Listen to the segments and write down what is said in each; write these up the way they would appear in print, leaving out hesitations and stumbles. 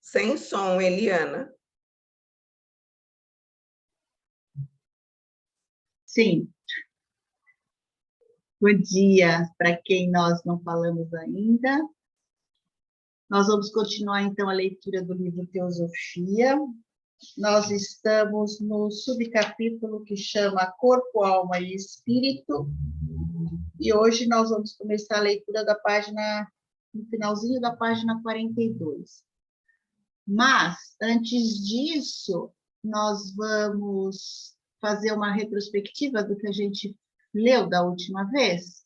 Sem som, Eliana. Sim. Bom dia para quem nós não falamos ainda. Nós vamos continuar, então, a leitura do livro Teosofia. Nós estamos no subcapítulo que chama Corpo, Alma e Espírito. E hoje nós vamos começar a leitura da página, no finalzinho da página 42. Mas, antes disso, nós vamos fazer uma retrospectiva do que a gente leu da última vez.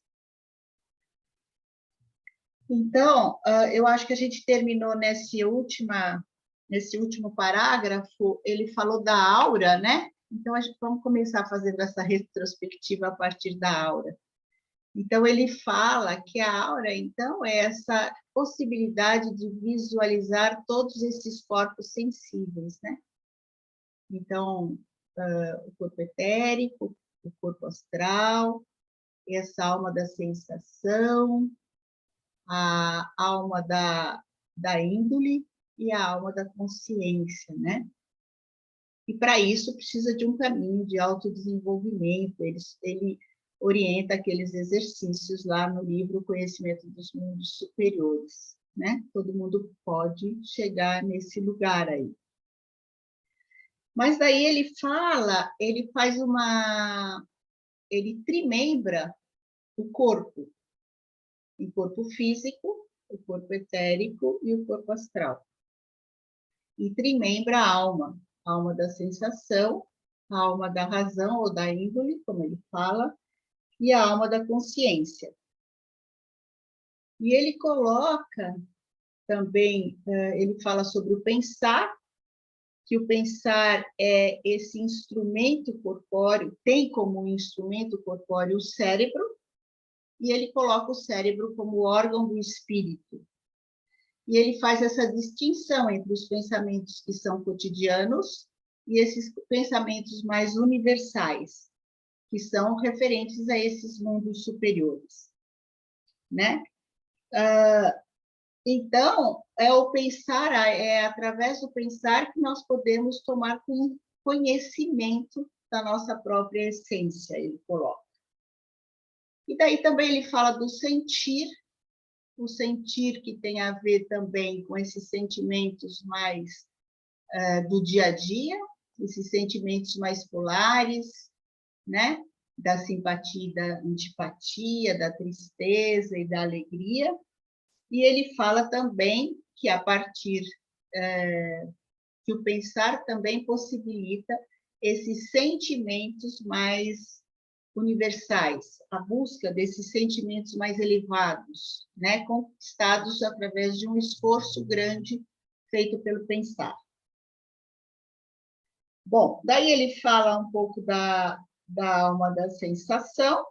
Então, eu acho que a gente terminou nesse último parágrafo, ele falou da aura, né? Então, vamos começar fazendo essa retrospectiva a partir da aura. Então, ele fala que a aura, então, é essa possibilidade de visualizar todos esses corpos sensíveis, né? Então, o corpo etérico, o corpo astral, essa alma da sensação, a alma da índole e a alma da consciência, né? E para isso precisa de um caminho de autodesenvolvimento. Ele orienta aqueles exercícios lá no livro Conhecimento dos Mundos Superiores, né? Todo mundo pode chegar nesse lugar aí. Mas daí ele ele trimembra o corpo, o corpo físico, o corpo etérico e o corpo astral. E trimembra a alma da sensação, a alma da razão ou da índole, como ele fala, e a alma da consciência. E ele coloca também, ele fala sobre o pensar, que o pensar é esse instrumento corpóreo, tem como instrumento corpóreo o cérebro, e ele coloca o cérebro como órgão do espírito. E ele faz essa distinção entre os pensamentos que são cotidianos e esses pensamentos mais universais, que são referentes a esses mundos superiores, né? Então, é o pensar, é através do pensar que nós podemos tomar conhecimento da nossa própria essência, ele coloca. E daí também ele fala do sentir, o sentir que tem a ver também com esses sentimentos mais do dia a dia, esses sentimentos mais polares, né? Da simpatia e da antipatia, da tristeza e da alegria. E ele fala também que a partir que o pensar também possibilita esses sentimentos mais universais, a busca desses sentimentos mais elevados, né, conquistados através de um esforço grande feito pelo pensar. Bom, daí ele fala um pouco da alma da sensação,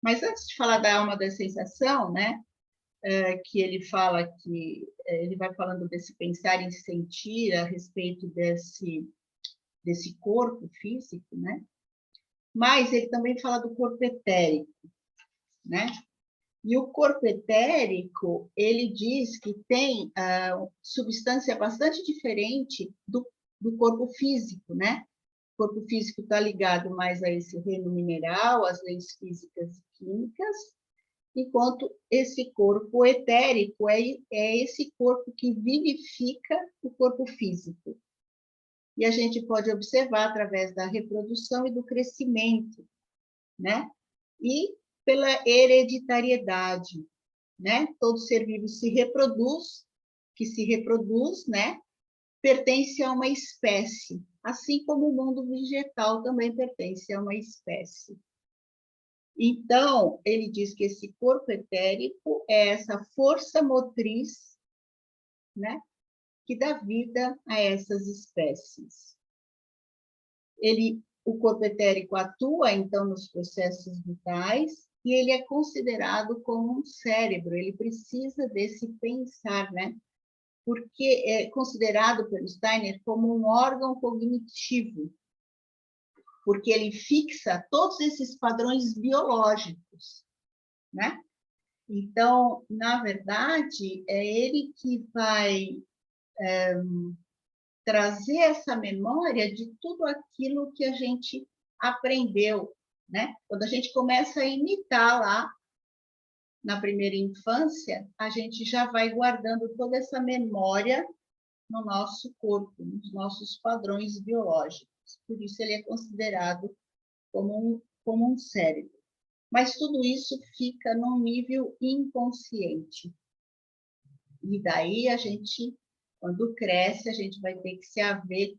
mas antes de falar da alma da sensação, né, que ele fala que ele vai falando desse pensar e sentir a respeito desse corpo físico, né? Mas ele também fala do corpo etérico, né? E o corpo etérico, ele diz que tem substância bastante diferente do corpo físico, né? O corpo físico está ligado mais a esse reino mineral, às leis físicas e químicas, enquanto esse corpo etérico é esse corpo que vivifica o corpo físico. E a gente pode observar através da reprodução e do crescimento, né? E pela hereditariedade, né? Todo ser vivo que se reproduz, né? Pertence a uma espécie, assim como o mundo vegetal também pertence a uma espécie. Então, ele diz que esse corpo etérico é essa força motriz, né, que dá vida a essas espécies. O corpo etérico atua, então, nos processos vitais e ele é considerado como um cérebro, ele precisa desse pensar, né? Porque é considerado pelo Steiner como um órgão cognitivo, porque ele fixa todos esses padrões biológicos, né? Então, na verdade, é ele que vai trazer essa memória de tudo aquilo que a gente aprendeu, né? Quando a gente começa a imitar lá na primeira infância, a gente já vai guardando toda essa memória no nosso corpo, nos nossos padrões biológicos. Por isso ele é considerado como um cérebro. Mas tudo isso fica num nível inconsciente. E daí a gente, quando cresce, a gente vai ter que se haver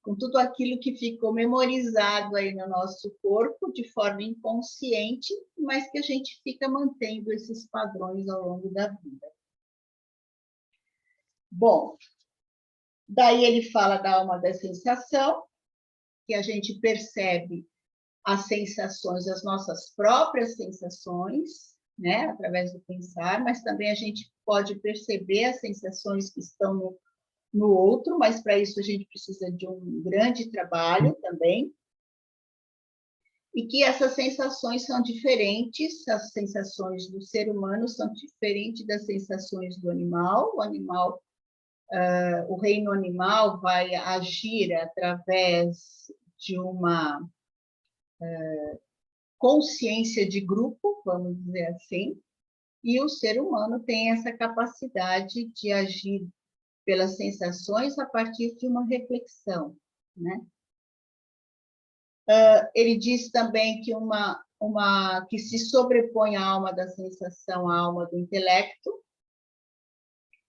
com tudo aquilo que ficou memorizado aí no nosso corpo de forma inconsciente, mas que a gente fica mantendo esses padrões ao longo da vida. Bom, daí ele fala da alma da sensação, que a gente percebe as sensações, as nossas próprias sensações, né, através do pensar, mas também a gente pode perceber as sensações que estão no outro, mas para isso a gente precisa de um grande trabalho também. E que essas sensações são diferentes, as sensações do ser humano são diferentes das sensações do animal. O animal, o reino animal vai agir através de uma consciência de grupo, vamos dizer assim, e o ser humano tem essa capacidade de agir pelas sensações a partir de uma reflexão, né? Ele diz também que que se sobrepõe a alma da sensação à alma do intelecto,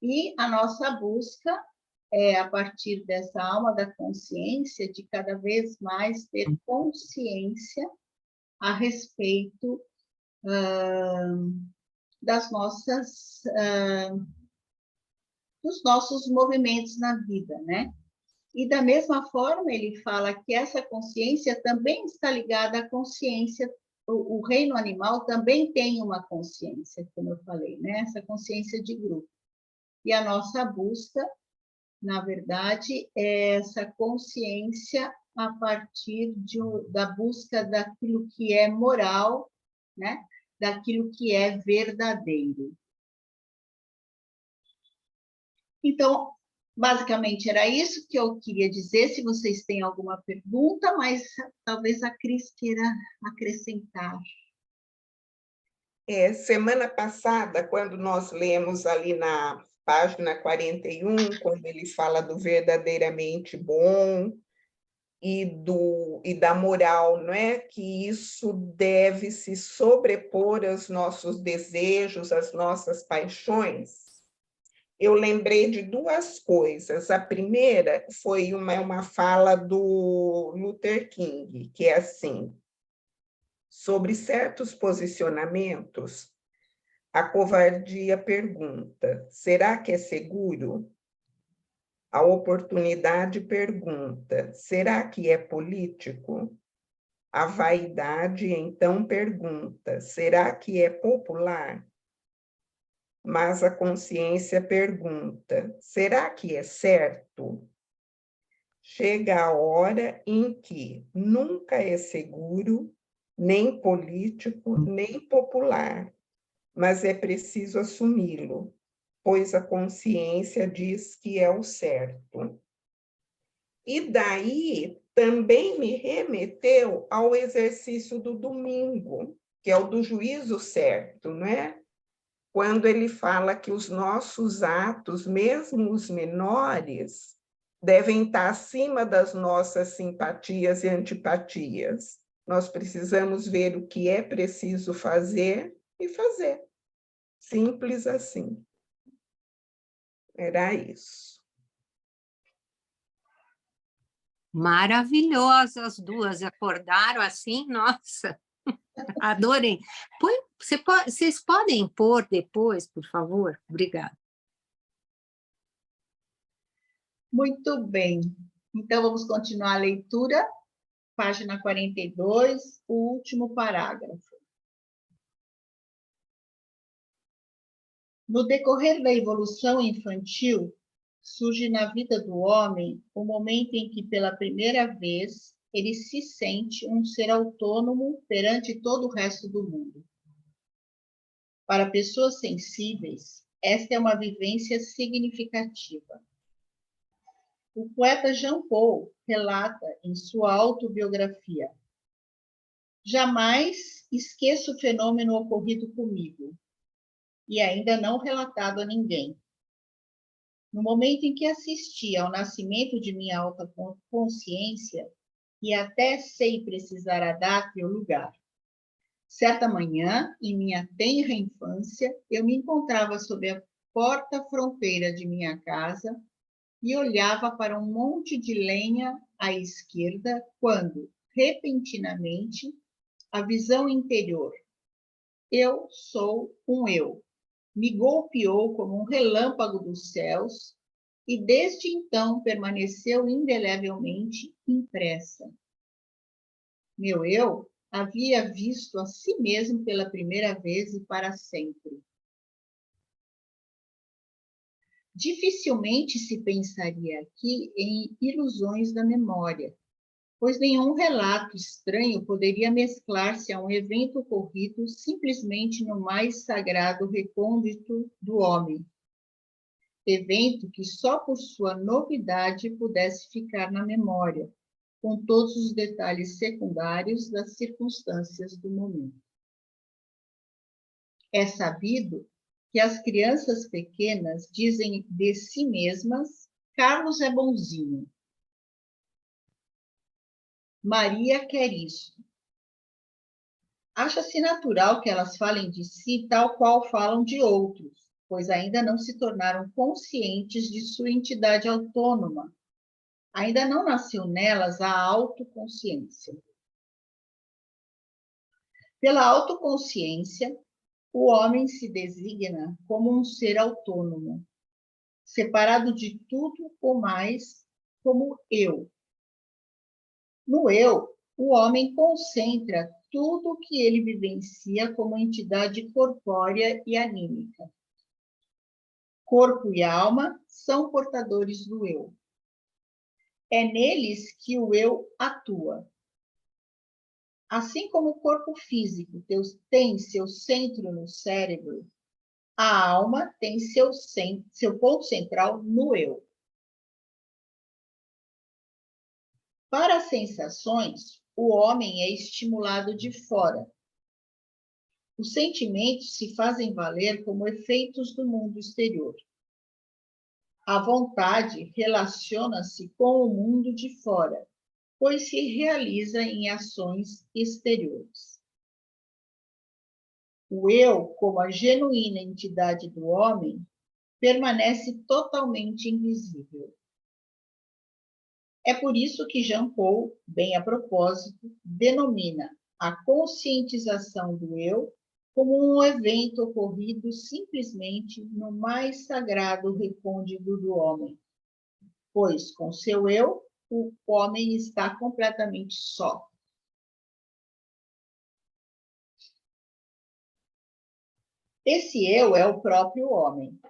e a nossa busca é, a partir dessa alma da consciência, de cada vez mais ter consciência a respeito das dos nossos movimentos na vida, né? E da mesma forma ele fala que essa consciência também está ligada à consciência, o reino animal também tem uma consciência, como eu falei, né? Essa consciência de grupo. E a nossa busca, na verdade, é essa consciência a partir da busca daquilo que é moral, né? Daquilo que é verdadeiro. Então, basicamente era isso que eu queria dizer. Se vocês têm alguma pergunta, mas talvez a Cris queira acrescentar. Semana passada, quando nós lemos ali na página 41, quando ele fala do verdadeiramente bom e da moral, não é? Que isso deve se sobrepor aos nossos desejos, às nossas paixões. Eu lembrei de duas coisas. A primeira foi uma fala do Luther King, que é assim: sobre certos posicionamentos, a covardia pergunta: será que é seguro? A oportunidade pergunta: será que é político? A vaidade então pergunta: será que é popular? Mas a consciência pergunta: será que é certo? Chega a hora em que nunca é seguro, nem político, nem popular, mas é preciso assumi-lo, pois a consciência diz que é o certo. E daí também me remeteu ao exercício do domingo, que é o do juízo certo, não é? Quando ele fala que os nossos atos, mesmo os menores, devem estar acima das nossas simpatias e antipatias. Nós precisamos ver o que é preciso fazer e fazer. Simples assim. Era isso. Maravilhosas as duas, acordaram assim, nossa, adorei. Vocês podem pôr depois, por favor? Obrigada. Muito bem. Então, vamos continuar a leitura. Página 42, o último parágrafo. No decorrer da evolução infantil, surge na vida do homem o momento em que, pela primeira vez, ele se sente um ser autônomo perante todo o resto do mundo. Para pessoas sensíveis, esta é uma vivência significativa. O poeta Jean Paul relata em sua autobiografia: jamais esqueço o fenômeno ocorrido comigo e ainda não relatado a ninguém. No momento em que assisti ao nascimento de minha alta consciência, e até sei precisar a data e o lugar. Certa manhã, em minha tenra infância, eu me encontrava sob a porta-fronteira de minha casa e olhava para um monte de lenha à esquerda, quando, repentinamente, a visão interior, eu sou um eu, me golpeou como um relâmpago dos céus e desde então permaneceu indelevelmente impressa. Meu eu havia visto a si mesmo pela primeira vez e para sempre. Dificilmente se pensaria aqui em ilusões da memória, pois nenhum relato estranho poderia mesclar-se a um evento ocorrido simplesmente no mais sagrado recôndito do homem. Evento que só por sua novidade pudesse ficar na memória, com todos os detalhes secundários das circunstâncias do momento. É sabido que as crianças pequenas dizem de si mesmas: Carlos é bonzinho. Maria quer isso. Acha-se natural que elas falem de si tal qual falam de outros, pois ainda não se tornaram conscientes de sua entidade autônoma. Ainda não nasceu nelas a autoconsciência. Pela autoconsciência, o homem se designa como um ser autônomo, separado de tudo ou mais, como eu. No eu, o homem concentra tudo o que ele vivencia como entidade corpórea e anímica. Corpo e alma são portadores do eu. É neles que o eu atua. Assim como o corpo físico tem seu centro no cérebro, a alma tem seu ponto central no eu. Para as sensações, o homem é estimulado de fora. Os sentimentos se fazem valer como efeitos do mundo exterior. A vontade relaciona-se com o mundo de fora, pois se realiza em ações exteriores. O eu, como a genuína entidade do homem, permanece totalmente invisível. É por isso que Jean Paul, bem a propósito, denomina a conscientização do eu como um evento ocorrido simplesmente no mais sagrado recôndito do homem, pois com seu eu, o homem está completamente só. Esse eu é o próprio homem.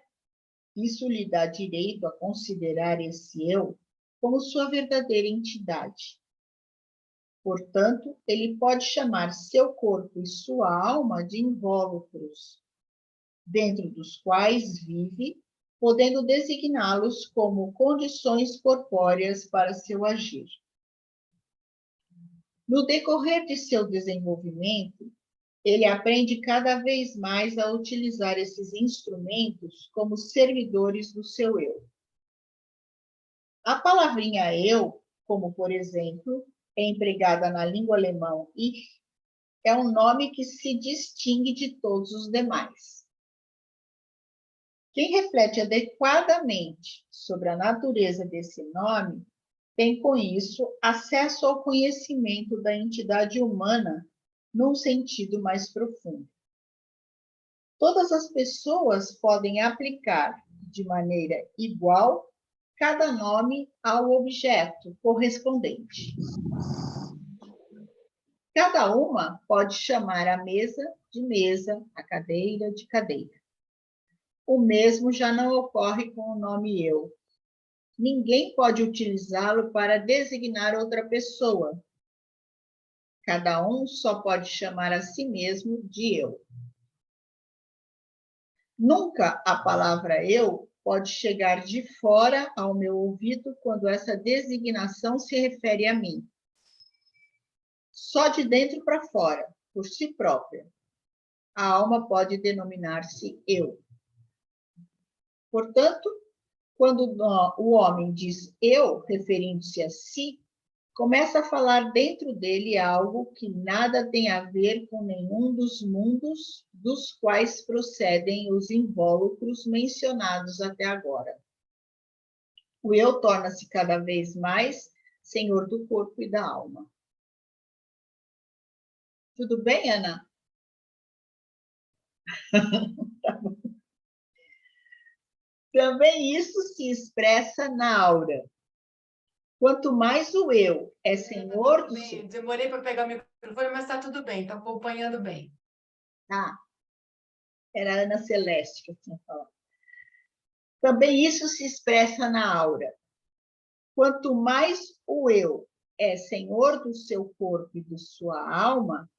Isso lhe dá direito a considerar esse eu como sua verdadeira entidade. Portanto, ele pode chamar seu corpo e sua alma de invólucros, dentro dos quais vive, podendo designá-los como condições corpóreas para seu agir. No decorrer de seu desenvolvimento, ele aprende cada vez mais a utilizar esses instrumentos como servidores do seu eu. A palavrinha eu, como por exemplo, é empregada na língua alemã ich, é um nome que se distingue de todos os demais. Quem reflete adequadamente sobre a natureza desse nome tem, com isso, acesso ao conhecimento da entidade humana num sentido mais profundo. Todas as pessoas podem aplicar de maneira igual cada nome ao objeto correspondente. Cada uma pode chamar a mesa de mesa, a cadeira de cadeira. O mesmo já não ocorre com o nome eu. Ninguém pode utilizá-lo para designar outra pessoa. Cada um só pode chamar a si mesmo de eu. Nunca a palavra eu pode chegar de fora ao meu ouvido quando essa designação se refere a mim. Só de dentro para fora, por si própria, a alma pode denominar-se eu. Portanto, quando o homem diz eu, referindo-se a si, começa a falar dentro dele algo que nada tem a ver com nenhum dos mundos dos quais procedem os invólucros mencionados até agora. O eu torna-se cada vez mais senhor do corpo e da alma. Tudo bem, Ana? Também isso se expressa na aura. Quanto mais o eu é senhor do seu... Demorei para pegar o microfone, mas está tudo bem, está acompanhando bem. Ah, era a Ana Celeste que eu tinha falado. Também isso se expressa na aura. Quanto mais o eu é senhor do seu corpo e de sua alma,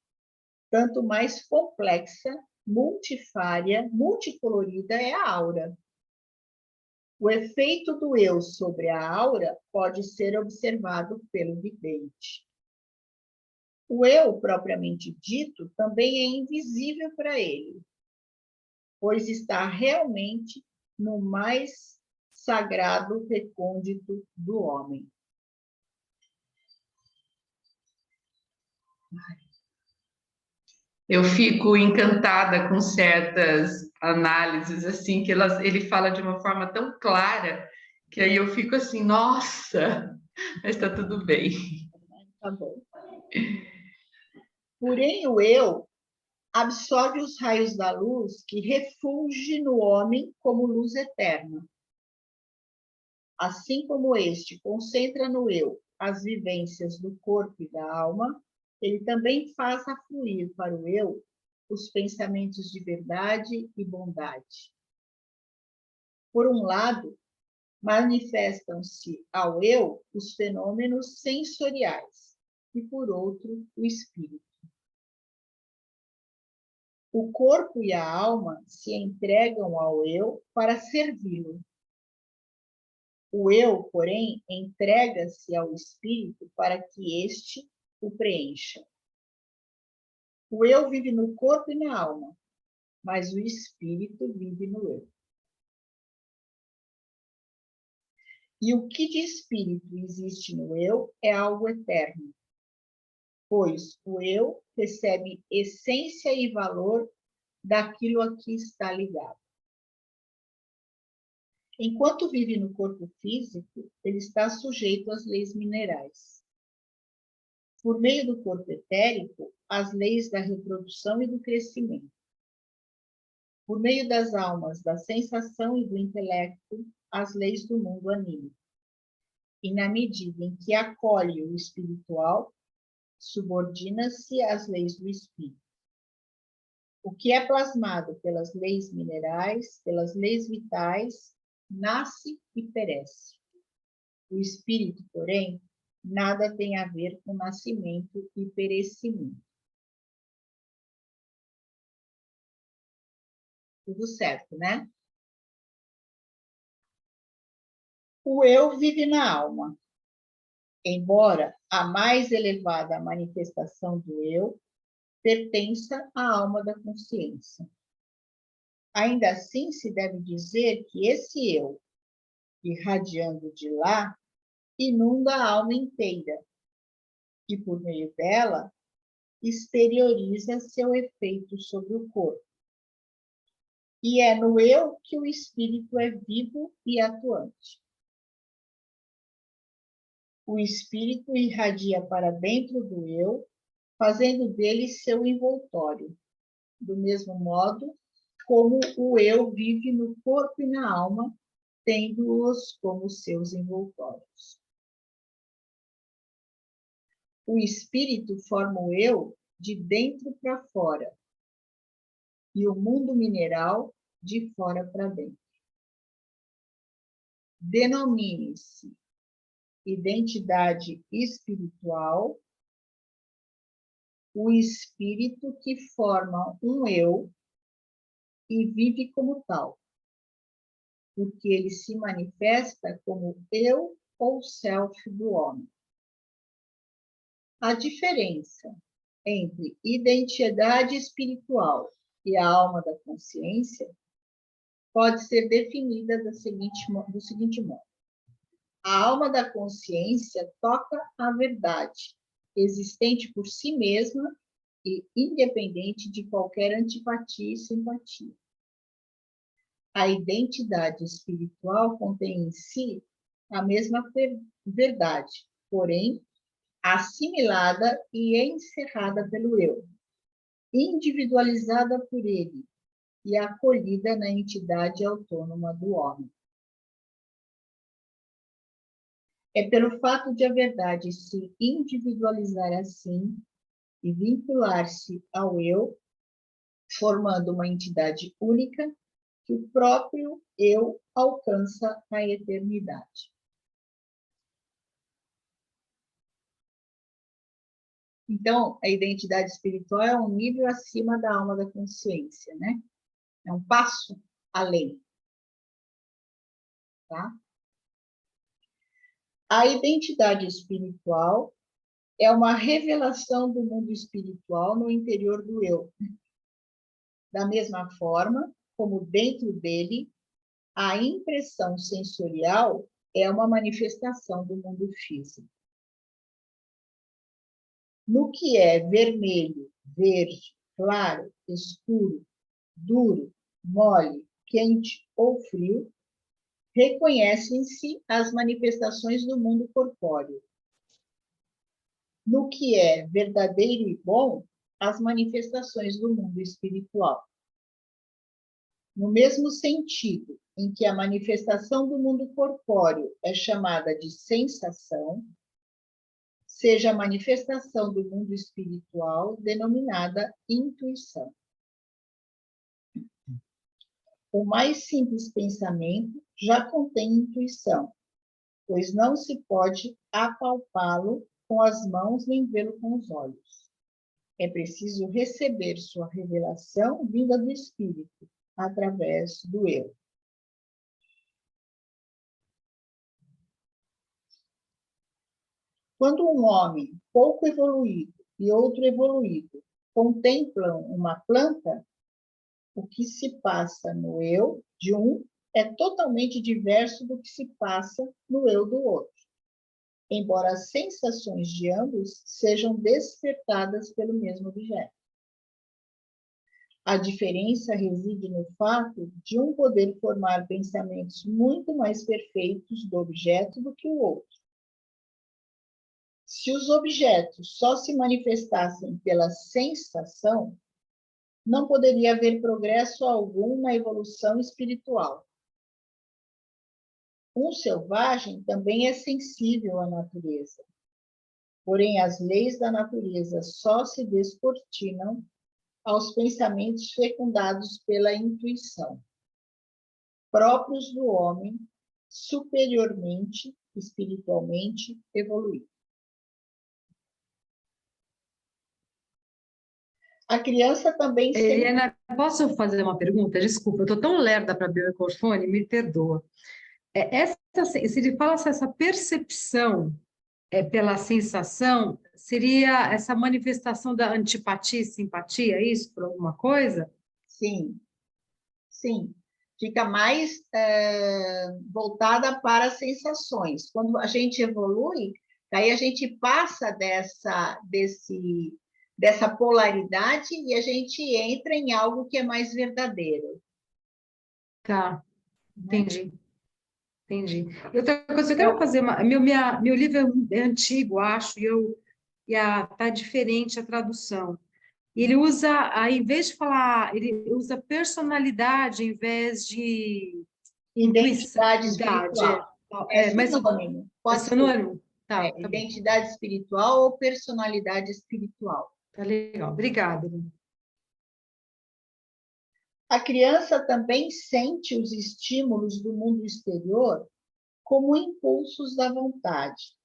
tanto mais complexa, multifária, multicolorida é a aura. O efeito do eu sobre a aura pode ser observado pelo vidente. O eu, propriamente dito, também é invisível para ele, pois está realmente no mais sagrado recôndito do homem. Eu fico encantada com certas análises, assim, que ele fala de uma forma tão clara, que aí eu fico assim, nossa, mas está tudo bem. Tá bom. Porém, o eu absorve os raios da luz que refulge no homem como luz eterna. Assim como este concentra no eu as vivências do corpo e da alma, ele também faz afluir para o eu os pensamentos de verdade e bondade. Por um lado, manifestam-se ao eu os fenômenos sensoriais e, por outro, o espírito. O corpo e a alma se entregam ao eu para servi-lo. O eu, porém, entrega-se ao espírito para que este o preencha. O eu vive no corpo e na alma, mas o espírito vive no eu. E o que de espírito existe no eu é algo eterno, pois o eu recebe essência e valor daquilo a que está ligado. Enquanto vive no corpo físico, ele está sujeito às leis minerais. Por meio do corpo etérico, às leis da reprodução e do crescimento. Por meio das almas, da sensação e do intelecto, as leis do mundo anímico. E na medida em que acolhe o espiritual, subordina-se às leis do espírito. O que é plasmado pelas leis minerais, pelas leis vitais, nasce e perece. O espírito, porém, nada tem a ver com nascimento e perecimento. Tudo certo, né? O eu vive na alma. Embora a mais elevada manifestação do eu pertença à alma da consciência. Ainda assim, se deve dizer que esse eu, irradiando de lá, inunda a alma inteira e, por meio dela, exterioriza seu efeito sobre o corpo. E é no eu que o espírito é vivo e atuante. O espírito irradia para dentro do eu, fazendo dele seu envoltório, do mesmo modo como o eu vive no corpo e na alma, tendo-os como seus envoltórios. O espírito forma o eu de dentro para fora e o mundo mineral de fora para dentro. Denomine-se identidade espiritual o espírito que forma um eu e vive como tal, porque ele se manifesta como eu ou self do homem. A diferença entre identidade espiritual e a alma da consciência pode ser definida do seguinte modo. A alma da consciência toca a verdade, existente por si mesma e independente de qualquer antipatia e simpatia. A identidade espiritual contém em si a mesma verdade, porém assimilada e encerrada pelo eu, individualizada por ele e acolhida na entidade autônoma do homem. É pelo fato de a verdade se individualizar assim e vincular-se ao eu, formando uma entidade única, que o próprio eu alcança a eternidade. Então, a identidade espiritual é um nível acima da alma da consciência, né? É um passo além. Tá? A identidade espiritual é uma revelação do mundo espiritual no interior do eu. Da mesma forma como dentro dele, a impressão sensorial é uma manifestação do mundo físico. No que é vermelho, verde, claro, escuro, duro, mole, quente ou frio, reconhecem-se as manifestações do mundo corpóreo. No que é verdadeiro e bom, as manifestações do mundo espiritual. No mesmo sentido em que a manifestação do mundo corpóreo é chamada de sensação, seja a manifestação do mundo espiritual denominada intuição. O mais simples pensamento já contém intuição, pois não se pode apalpá-lo com as mãos nem vê-lo com os olhos. É preciso receber sua revelação vinda do espírito, através do eu. Quando um homem pouco evoluído e outro evoluído contemplam uma planta, o que se passa no eu de um é totalmente diverso do que se passa no eu do outro, embora as sensações de ambos sejam despertadas pelo mesmo objeto. A diferença reside no fato de um poder formar pensamentos muito mais perfeitos do objeto do que o outro. Se os objetos só se manifestassem pela sensação, não poderia haver progresso algum na evolução espiritual. Um selvagem também é sensível à natureza, porém as leis da natureza só se descortinam aos pensamentos fecundados pela intuição, próprios do homem superiormente, espiritualmente evoluído. A criança também... Eliana, posso fazer uma pergunta? Desculpa, eu estou tão lerda para abrir o microfone, me perdoa. Se ele fala essa percepção pela sensação, seria essa manifestação da antipatia e simpatia, é isso, por alguma coisa? Sim, sim. Fica mais voltada para as sensações. Quando a gente evolui, aí a gente passa dessa polaridade e a gente entra em algo que é mais verdadeiro. Tá, entendi. Entendi. E outra coisa, eu quero fazer meu livro é antigo, acho, e tá diferente a tradução. E ele usa, em vez de falar, ele usa personalidade em vez de identidade espiritual. Mas sinônimo. Pode ser sinônimo? Tá, tá identidade espiritual ou personalidade espiritual. Tá legal, obrigada. A criança também sente os estímulos do mundo exterior como impulsos da vontade.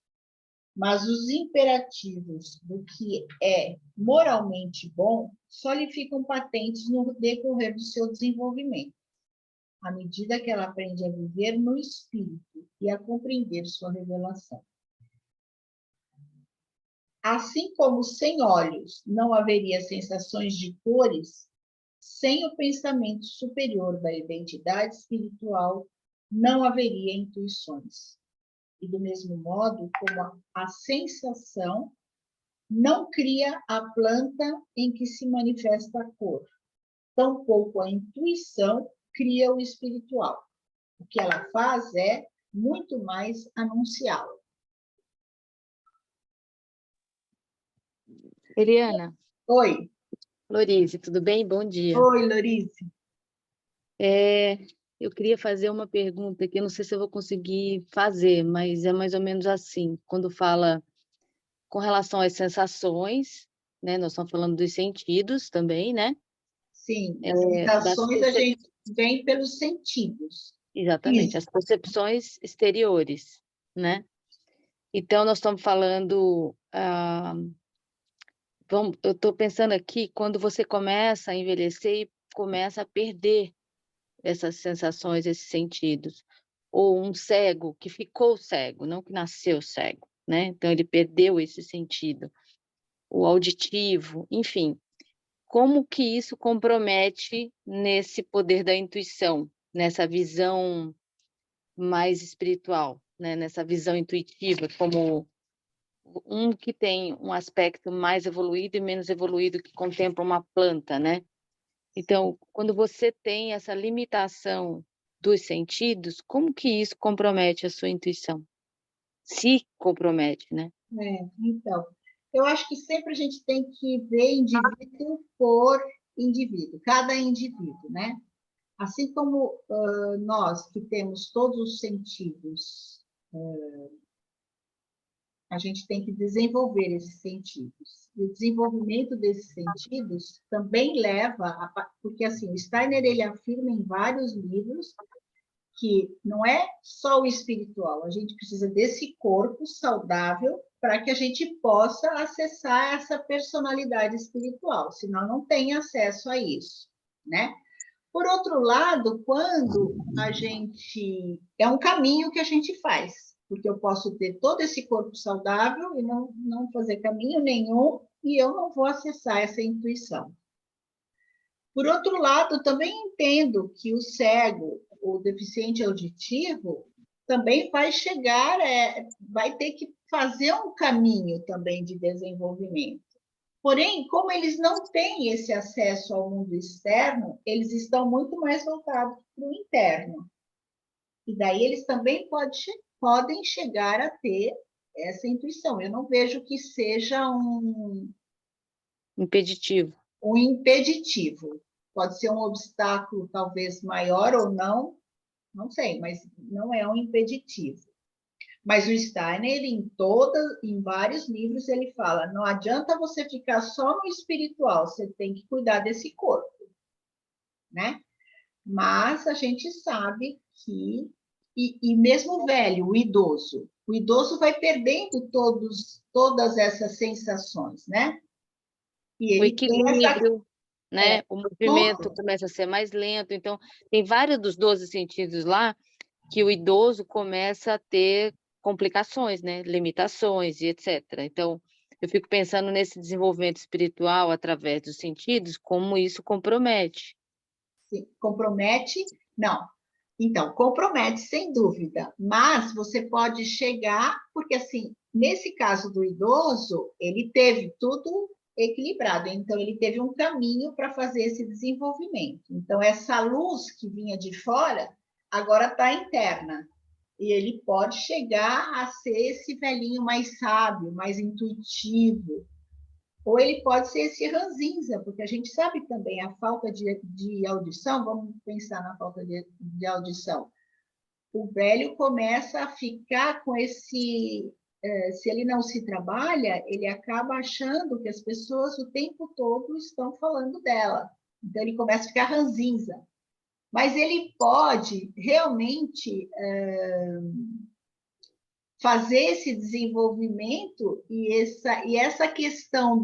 mas os imperativos do que é moralmente bom só lhe ficam patentes no decorrer do seu desenvolvimento, à medida que ela aprende a viver no espírito e a compreender sua revelação. Assim como sem olhos não haveria sensações de cores, sem o pensamento superior da identidade espiritual não haveria intuições. E do mesmo modo como a sensação não cria a planta em que se manifesta a cor, tampouco a intuição cria o espiritual. O que ela faz é muito mais anunciá-lo. Eliana, Oi. Lorize, tudo bem? Bom dia. Oi, Lorize. Eu queria fazer uma pergunta que eu não sei se eu vou conseguir fazer, mas é mais ou menos assim. Quando fala com relação às sensações, né? Nós estamos falando dos sentidos também, né? Sim, Das sensações a gente vem pelos sentidos. Exatamente, as percepções exteriores, né? Então, nós estamos falando... eu estou pensando aqui, quando você começa a envelhecer e começa a perder essas sensações, esses sentidos. Ou um cego que ficou cego, não que nasceu cego, né? Então, ele perdeu esse sentido. O auditivo, enfim. Como que isso compromete nesse poder da intuição, nessa visão mais espiritual, né? Nessa visão intuitiva, como um que tem um aspecto mais evoluído e menos evoluído, que contempla uma planta, né? Então, quando você tem essa limitação dos sentidos, como que isso compromete a sua intuição? Se compromete, né? Então, eu acho que sempre a gente tem que ver indivíduo por indivíduo, cada indivíduo, né? Assim como nós que temos todos os sentidos, a gente tem que desenvolver esses sentidos. E o desenvolvimento desses sentidos também leva porque assim, o Steiner ele afirma em vários livros que não é só o espiritual, a gente precisa desse corpo saudável para que a gente possa acessar essa personalidade espiritual, senão não tem acesso a isso, né? Por outro lado, quando a gente... É um caminho que a gente faz, porque eu posso ter todo esse corpo saudável e não fazer caminho nenhum, e eu não vou acessar essa intuição. Por outro lado, também entendo que o cego, o deficiente auditivo, também vai chegar, vai ter que fazer um caminho também de desenvolvimento. Porém, como eles não têm esse acesso ao mundo externo, eles estão muito mais voltados para o interno. E daí eles também podem chegar a ter essa intuição. Eu não vejo que seja Impeditivo. um impeditivo. Pode ser um obstáculo talvez maior ou não, não sei, mas não é um impeditivo. Mas o Steiner, em vários livros, ele fala, não adianta você ficar só no espiritual, você tem que cuidar desse corpo, né? Mas a gente sabe que, e mesmo o velho, o idoso vai perdendo todas essas sensações, né? E O ele tem equilíbrio, né? O movimento tudo. começa a ser mais lento. Então, tem vários dos 12 sentidos lá que o idoso começa a ter complicações, né? Limitações e etc. Então, eu fico pensando nesse desenvolvimento espiritual através dos sentidos, como isso compromete. Sim, compromete? Não. Então, compromete, sem dúvida, mas você pode chegar, porque assim, nesse caso do idoso, ele teve tudo equilibrado, então ele teve um caminho para fazer esse desenvolvimento. Então, essa luz que vinha de fora, agora está interna, e ele pode chegar a ser esse velhinho mais sábio, mais intuitivo, ou ele pode ser esse ranzinza, porque a gente sabe também a falta de audição, vamos pensar na falta de audição. O velho começa a ficar com esse... se ele não se trabalha, ele acaba achando que as pessoas o tempo todo estão falando dela. Então, ele começa a ficar ranzinza. Mas ele pode realmente fazer esse desenvolvimento e essa questão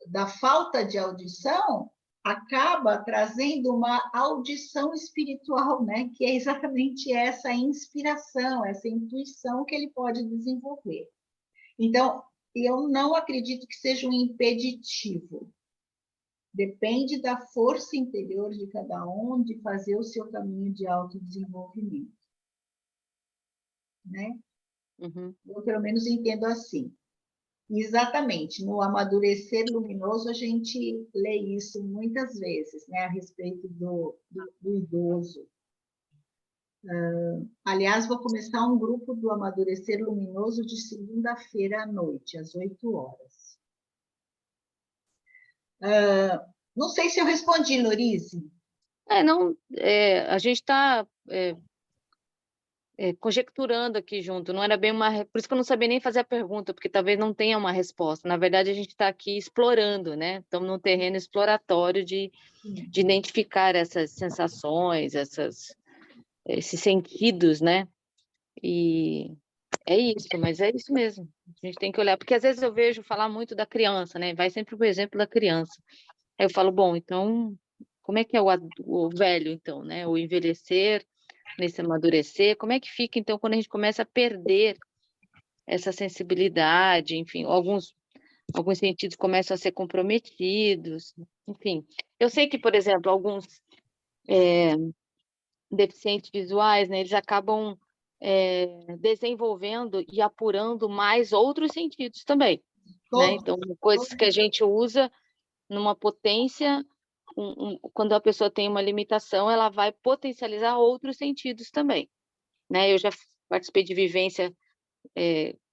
da falta de audição acaba trazendo uma audição espiritual, né? Que é exatamente essa inspiração, essa intuição que ele pode desenvolver. Então, eu não acredito que seja um impeditivo. Depende da força interior de cada um de fazer o seu caminho de autodesenvolvimento. Né? Uhum. Eu, pelo menos, entendo assim. Exatamente, no Amadurecer Luminoso, a gente lê isso muitas vezes, né, a respeito do idoso. Aliás, vou começar um grupo do Amadurecer Luminoso de segunda-feira à noite, às 8 horas. Não sei se eu respondi, Lorize. Não, a gente está conjecturando aqui junto, não era bem uma... Por isso que eu não sabia nem fazer a pergunta, porque talvez não tenha uma resposta. Na verdade, a gente está aqui explorando, né? Estamos num terreno exploratório de identificar essas sensações, esses sentidos, né? E é isso, mas é isso mesmo. A gente tem que olhar, porque às vezes eu vejo falar muito da criança, né? Vai sempre o exemplo da criança. Aí eu falo, bom, então, como é que é o velho, então, né? O envelhecer, nesse amadurecer, como é que fica, então, quando a gente começa a perder essa sensibilidade, enfim, alguns sentidos começam a ser comprometidos, enfim. Eu sei que, por exemplo, alguns deficientes visuais, né, eles acabam desenvolvendo e apurando mais outros sentidos também, né? Então, coisas que a gente usa numa potência, quando a pessoa tem uma limitação, ela vai potencializar outros sentidos também, né? Eu já participei de vivência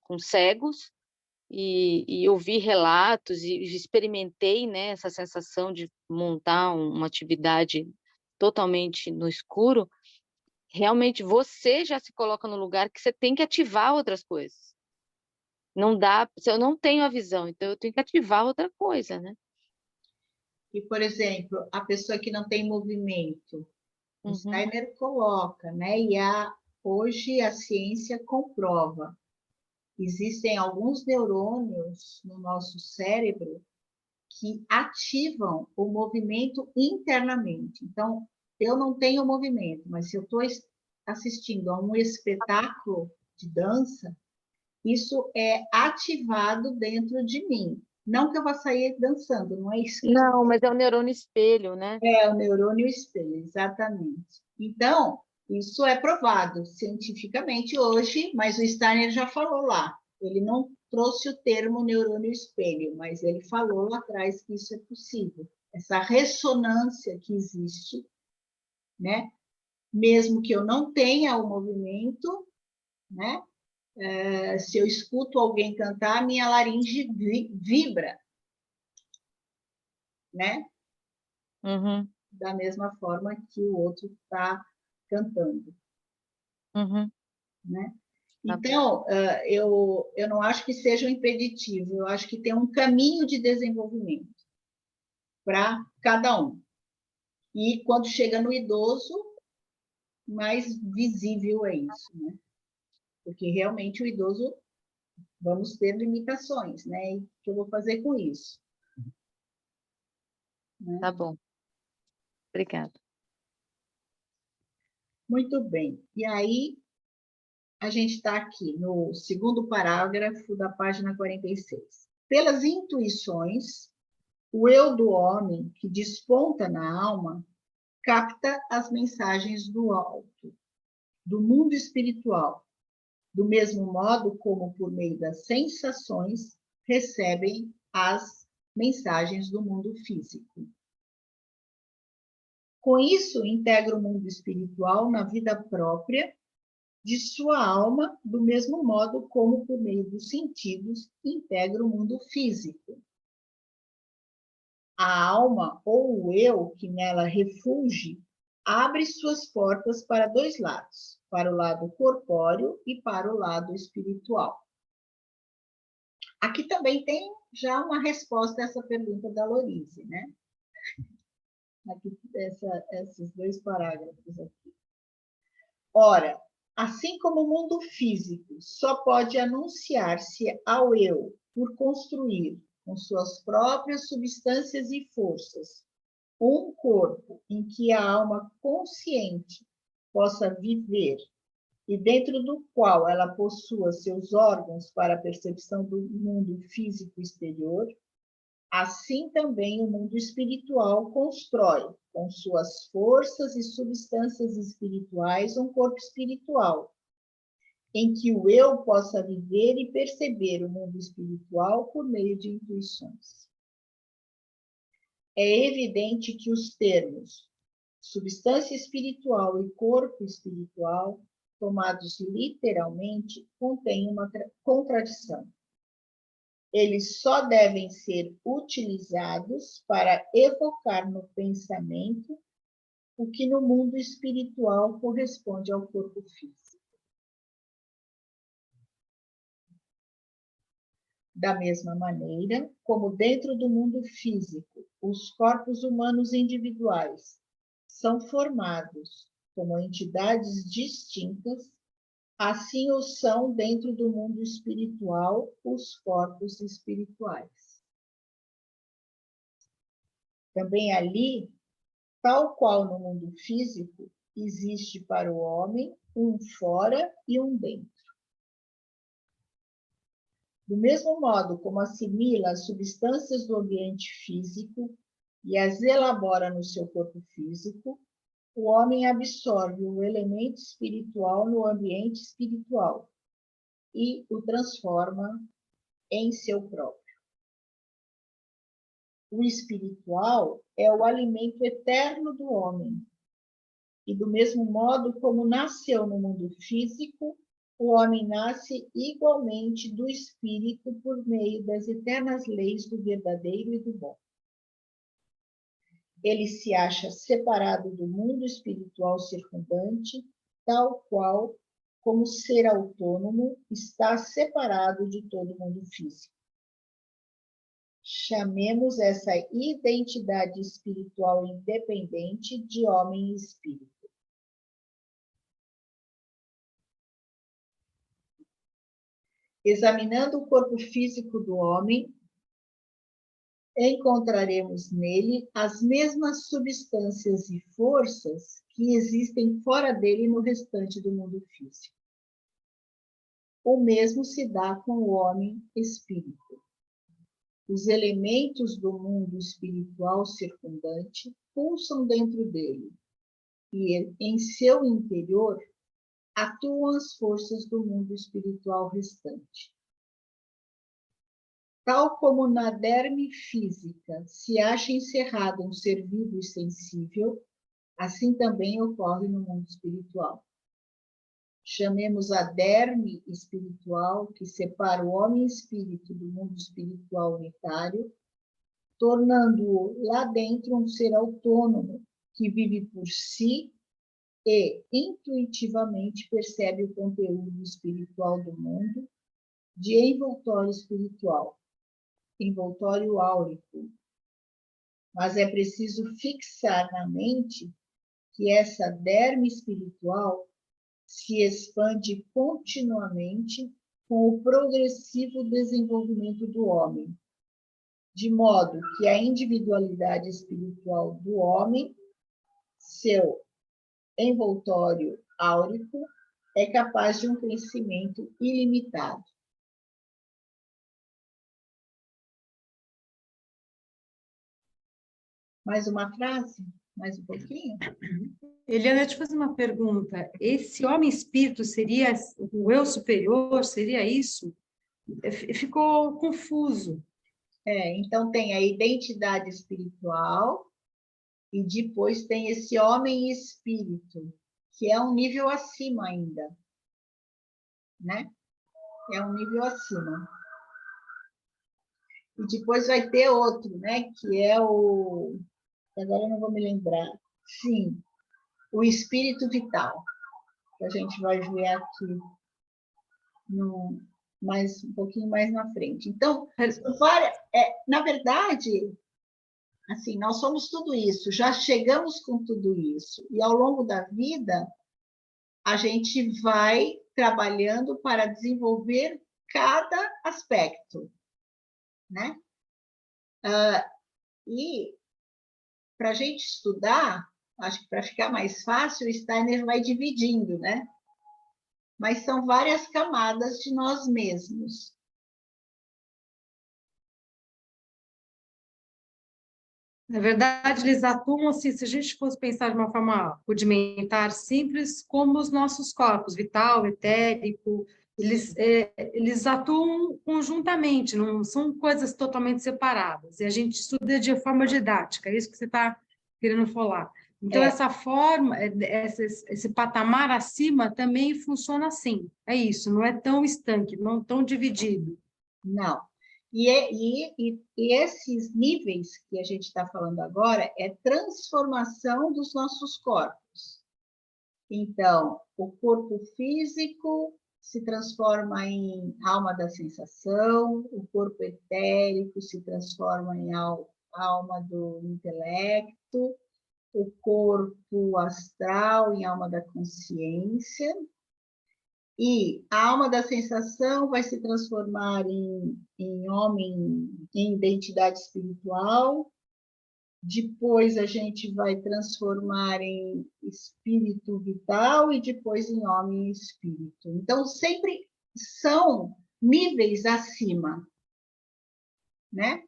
com cegos e ouvi relatos e experimentei, né, essa sensação de montar uma atividade totalmente no escuro. Realmente você já se coloca no lugar que você tem que ativar outras coisas. Não dá, se eu não tenho a visão, então eu tenho que ativar outra coisa, né? E, por exemplo, a pessoa que não tem movimento, o Steiner coloca, né? E hoje a ciência comprova. Existem alguns neurônios no nosso cérebro que ativam o movimento internamente. Então, eu não tenho movimento, mas se eu estou assistindo a um espetáculo de dança, isso é ativado dentro de mim. Não que eu vá sair dançando, não é isso? Não, mas é o neurônio espelho, né? É o neurônio espelho, exatamente. Então, isso é provado cientificamente hoje, mas o Steiner já falou lá. Ele não trouxe o termo neurônio espelho, mas ele falou lá atrás que isso é possível. Essa ressonância que existe, né? Mesmo que eu não tenha o movimento, né? Se eu escuto alguém cantar, minha laringe vibra, né? Uhum. Da mesma forma que o outro está cantando. Uhum. Né? Então, eu não acho que seja um impeditivo, eu acho que tem um caminho de desenvolvimento para cada um. E quando chega no idoso, mais visível é isso, né? Porque realmente o idoso, vamos ter limitações, né? E o que eu vou fazer com isso? Né? Tá bom. Obrigada. Muito bem. E aí, a gente está aqui no segundo parágrafo da página 46. Pelas intuições, o eu do homem, que desponta na alma, capta as mensagens do alto, do mundo espiritual, do mesmo modo como, por meio das sensações, recebem as mensagens do mundo físico. Com isso, integra o mundo espiritual na vida própria de sua alma, do mesmo modo como, por meio dos sentidos, integra o mundo físico. A alma, ou o eu, que nela refulge, abre suas portas para dois lados, para o lado corpóreo e para o lado espiritual. Aqui também tem já uma resposta a essa pergunta da Lorize, né? Aqui, esses dois parágrafos aqui. Ora, Assim como o mundo físico só pode anunciar-se ao eu por construir, com suas próprias substâncias e forças, um corpo em que a alma consciente possa viver e dentro do qual ela possua seus órgãos para a percepção do mundo físico exterior, assim também o mundo espiritual constrói, com suas forças e substâncias espirituais, um corpo espiritual, em que o eu possa viver e perceber o mundo espiritual por meio de intuições. É evidente que os termos substância espiritual e corpo espiritual, tomados literalmente, contêm uma contradição. Eles só devem ser utilizados para evocar no pensamento o que no mundo espiritual corresponde ao corpo físico. Da mesma maneira, como dentro do mundo físico, os corpos humanos individuais são formados como entidades distintas, assim o são dentro do mundo espiritual os corpos espirituais. Também ali, tal qual no mundo físico, existe para o homem um fora e um dentro. Do mesmo modo como assimila as substâncias do ambiente físico e as elabora no seu corpo físico, o homem absorve o elemento espiritual no ambiente espiritual e o transforma em seu próprio. O espiritual é o alimento eterno do homem. E do mesmo modo como nasceu no mundo físico, o homem nasce igualmente do espírito por meio das eternas leis do verdadeiro e do bom. Ele se acha separado do mundo espiritual circundante, tal qual, como ser autônomo, está separado de todo o mundo físico. Chamemos essa identidade espiritual independente de homem e espírito. Examinando o corpo físico do homem, encontraremos nele as mesmas substâncias e forças que existem fora dele no restante do mundo físico. O mesmo se dá com o homem espírito. Os elementos do mundo espiritual circundante pulsam dentro dele e, em seu interior, atuam as forças do mundo espiritual restante. Tal como na derme física se acha encerrado um ser vivo e sensível, assim também ocorre no mundo espiritual. Chamemos a derme espiritual, que separa o homem espírito do mundo espiritual unitário, tornando-o lá dentro um ser autônomo, que vive por si e intuitivamente percebe o conteúdo espiritual do mundo de envoltório espiritual, envoltório áurico. Mas é preciso fixar na mente que essa derme espiritual se expande continuamente com o progressivo desenvolvimento do homem, de modo que a individualidade espiritual do homem, seu envoltório áurico, é capaz de um crescimento ilimitado. Mais uma frase? Mais um pouquinho? Eliana, deixa eu te fazer uma pergunta. Esse homem-espírito seria o eu superior? Seria isso? Ficou confuso. Então tem a identidade espiritual e depois tem esse homem-espírito, que é um nível acima ainda, né? É um nível acima. E depois vai ter outro, né? Que é o... Agora eu não vou me lembrar. Sim, o espírito vital, que a gente vai ver aqui um pouquinho mais na frente. Então, na verdade, assim, nós somos tudo isso, já chegamos com tudo isso, e ao longo da vida, a gente vai trabalhando para desenvolver cada aspecto, né? E para a gente estudar, acho que para ficar mais fácil, o Steiner vai dividindo, né? Mas são várias camadas de nós mesmos. Na verdade, eles atuam assim, se a gente fosse pensar de uma forma rudimentar, simples, como os nossos corpos, vital, etérico, eles atuam conjuntamente, não são coisas totalmente separadas, e a gente estuda de forma didática, é isso que você está querendo falar. Então, essa forma, esse patamar acima também funciona assim, é isso, não é tão estanque, não tão dividido. Não. E esses níveis que a gente está falando agora é transformação dos nossos corpos. Então, o corpo físico se transforma em alma da sensação, o corpo etérico se transforma em alma do intelecto, o corpo astral em alma da consciência, e a alma da sensação vai se transformar em homem, em identidade espiritual. Depois a gente vai transformar em espírito vital e depois em homem e espírito. Então, sempre são níveis acima, né?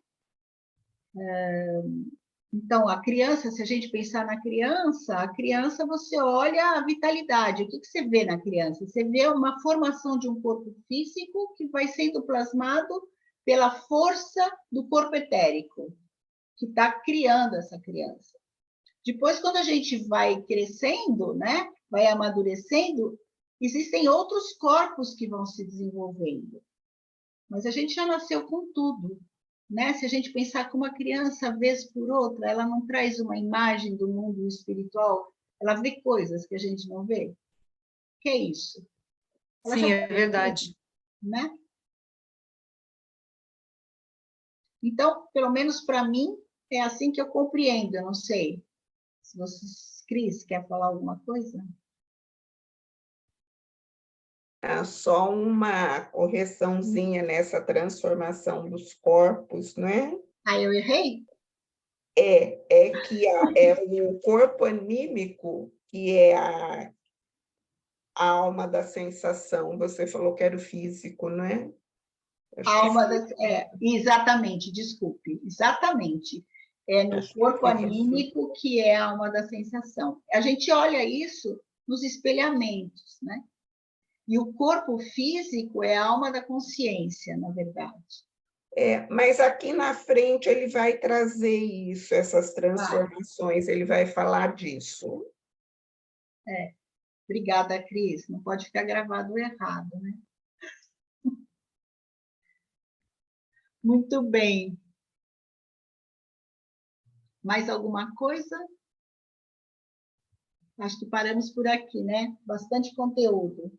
Então, a criança, se a gente pensar na criança, a criança você olha a vitalidade. O que você vê na criança? Você vê uma formação de um corpo físico que vai sendo plasmado pela força do corpo etérico, que está criando essa criança. Depois, quando a gente vai crescendo, né, vai amadurecendo, existem outros corpos que vão se desenvolvendo. Mas a gente já nasceu com tudo. Né? Se a gente pensar que uma criança, vez por outra, ela não traz uma imagem do mundo espiritual, ela vê coisas que a gente não vê. O que é isso? Ela Sim, é verdade. Né? Então, pelo menos para mim, é assim que eu compreendo. Eu não sei se vocês, Cris, quer falar alguma coisa? Só uma correçãozinha nessa transformação dos corpos, não é? Ah, eu errei? É que é o corpo anímico que é a alma da sensação. Você falou que era o físico, não é? Exatamente, desculpe, exatamente. É no corpo anímico que é a alma da sensação. A gente olha isso nos espelhamentos, né? E o corpo físico é a alma da consciência, na verdade. Mas aqui na frente ele vai trazer isso, essas transformações, ele vai falar disso. Obrigada, Cris. Não pode ficar gravado errado, né? Muito bem. Mais alguma coisa? Acho que paramos por aqui, né? Bastante conteúdo.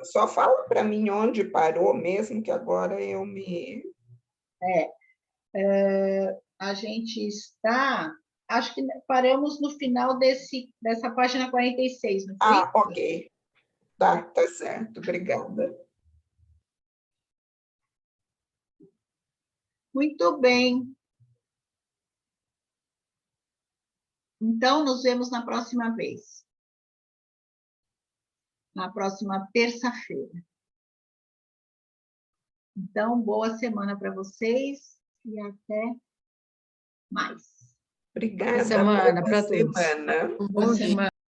Só fala para mim onde parou mesmo, que agora eu me... A gente está... Acho que paramos no final dessa página 46, não foi? Ok. Tá certo. Obrigada. Muito bem. Então, nos vemos na próxima vez. Na próxima terça-feira. Então, boa semana para vocês e até mais. Obrigada. Boa semana para todos. Boa semana. Bom dia.